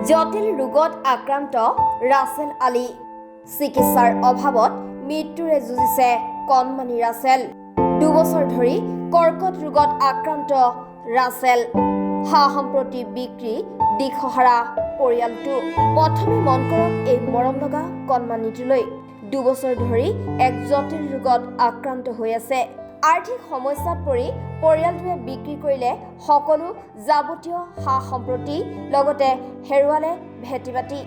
জটিল ৰোগত আক্ৰান্ত ৰাছেল আলী। চিকিৎসাৰ অভাৱত মৃত্যুৰে যুঁজিছে কণমানি ৰাছেল। 2 বছৰ ধৰি কৰ্কট ৰোগত আক্ৰান্ত ৰাছেল। সম্প্ৰতি বিক্ৰী দিশহাৰা পৰিয়ালটো। প্ৰথমে মন কৰক এই মৰম লগা কণমানিটোলৈ। 2 বছৰ ধৰি এক জটিল ৰোগত আক্ৰান্ত হৈ আছে। আৰ্থিক সমস্যাত পৰি পৰিয়ালটোৱে বিক্ৰী কৰিলে সকলো যাৱতীয় সম্পত্তি, লগতে হেৰুৱালে ভেটি-বাটি।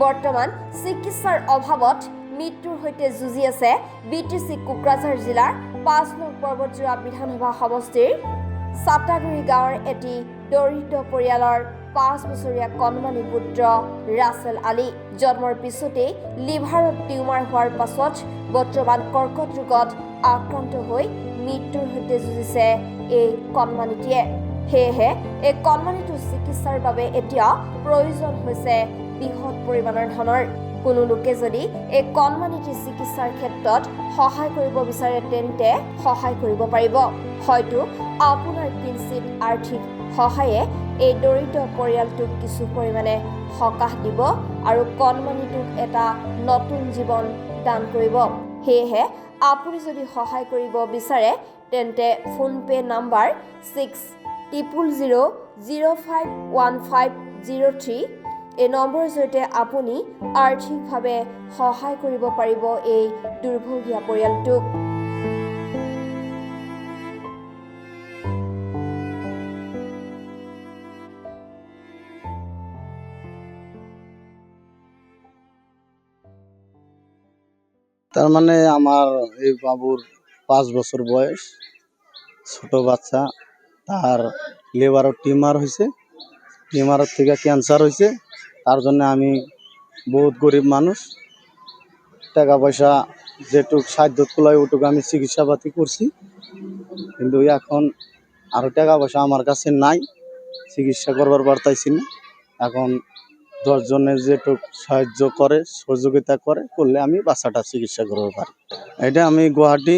বৰ্তমান চিকিৎসাৰ অভাৱত মৃত্যুৰ সৈতে যুঁজি আছে বিটিচি কোকৰাঝাৰ জিলাৰ 5 নং পৰ্বতজোৰা বিধানসভা সমষ্টিৰ চাটাগুৰি গাঁৱৰ এটি দৰিদ্ৰ পৰিয়ালৰ 5 বছৰীয়া কণমানি পুত্ৰ ৰাছেল আলী। জন্মৰ পিছতেই লিভাৰত টিউমাৰ হোৱাৰ পাছত বৰ্তমান কৰ্কট ৰোগত আক্ৰান্ত হৈ মৃত্যুৰ সৈতে যুঁজিছে এই কণমানিটিয়ে। সেয়েহে এই কণমানিটোৰ চিকিৎসাৰ বাবে এতিয়া প্ৰয়োজন হৈছে বৃহৎ পৰিমাণৰ ধনৰ। কোনো লোকে যদি এই কণমানিটিৰ চিকিৎসাৰ ক্ষেত্ৰত সহায় কৰিব বিচাৰে তেন্তে সহায় কৰিব পাৰিব। হয়তো আপোনাৰ কিঞ্চিত আৰ্থিক সহায়ে এই দৰিদ্ৰ পৰিয়ালটোক কিছু পৰিমাণে সকাহ দিব আৰু কণমানিটোক এটা নতুন জীৱন দান কৰিব। সেয়েহে আপুনি যদি সহায় কৰিব বিচাৰে তেন্তে ফোনপে নাম্বাৰ 6000051503 এই নম্বৰৰ জৰিয়তে আপুনি আৰ্থিকভাৱে সহায় কৰিব পাৰিব এই দুৰ্ভগীয়া পৰিয়ালটোক। তার মানে আমার এই বাবুর 5 বছর বয়স, ছোট বাচ্চা, তার লিভারও টিউমার হয়েছে, টিউমারের থেকে ক্যান্সার হয়েছে। তার জন্য আমি বহুত গরিব মানুষ, টাকা পয়সা যেটুক সাধ্য কুলায় ওটুকু আমি চিকিৎসাপাতি করছি, কিন্তু এখন আরও টাকা পয়সা আমার কাছে নাই, চিকিৎসা করবার পারতাইছি না। এখন 10 জনের যেটুক সাহায্য করে, সহযোগিতা করলে আমি বাচ্চাটা চিকিৎসা করতে পারি। এটা আমি গুয়াহাটি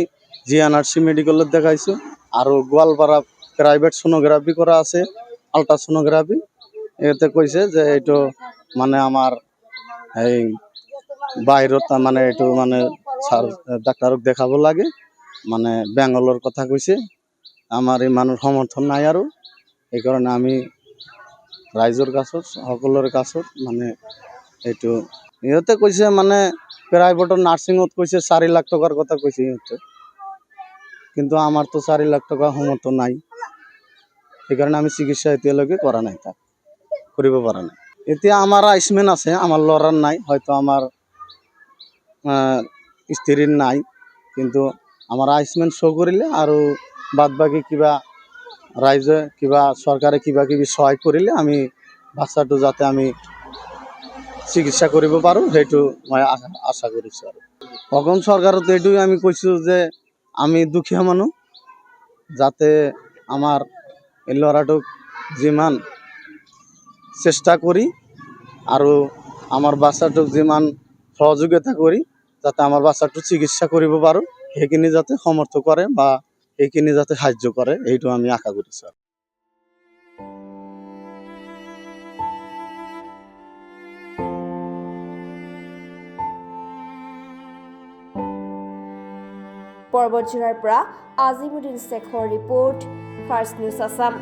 জিএনআরসি মেডিকেলত দেখাইছো, আরও গোয়ালপাড়া প্রাইভেট সোনোগ্রাফি করা আছে, আলট্রাসোনোগ্রাফি। এতে কইছে যে এইটো মানে আমার এই বাইরত মানে এইটো মানে ডাক্তারক দেখাব লাগে, মানে বেঙ্গলোর কথা কইছে। আমার এই মানুষ সমর্থন নাই, আৰু এই কাৰণে আমি ৰাইজৰ কাছত সকলোৰে কাছত মানে এইটো ইহঁতে কৈছে, মানে প্ৰাইভেটৰ নাৰ্সিঙত কৈছে 4 লাখ টকাৰ কথা কৈছে ইহঁতে, কিন্তু আমাৰ তো 4 লাখ টাকা সমৰ্থ নাই। এই কাৰণে আমি চিকিৎসা এতিয়ালৈকে কৰা নাই, তাক কৰিব পৰা নাই। এতিয়া আমাৰ আয়ুষ্মান আছে, আমাৰ লড়াৰ নাই, হয়তো আমাৰ স্ত্ৰীৰ নাই, কিন্তু আমাৰ আয়ুষ্মান শো কৰিলে আৰু বাদ বাকি কিবা ৰাইজে কিবা সৰকাৰে কিবা কিবি সহায় কৰিলে আমি বাচ্চাটো যাতে আমি চিকিৎসা কৰিব পাৰোঁ সেইটো মই আশা কৰিছোঁ। আৰু অসম চৰকাৰত এইটোৱে আমি কৈছোঁ যে আমি দুখীয়া মানুহ, যাতে আমাৰ এই ল'ৰাটোক যিমান চেষ্টা কৰি আৰু আমাৰ বাচ্চাটোক যিমান সহযোগিতা কৰি যাতে আমাৰ বাচ্চাটো চিকিৎসা কৰিব পাৰোঁ, সেইখিনি যাতে সমৰ্থ কৰে বা এইখিনি যাতে সাহায্য কৰে, এইটো আমি আশা কৰিছোঁ। পৰ্বতজোৰাৰ পৰা Azimuddin Shekhar report, first news Assam.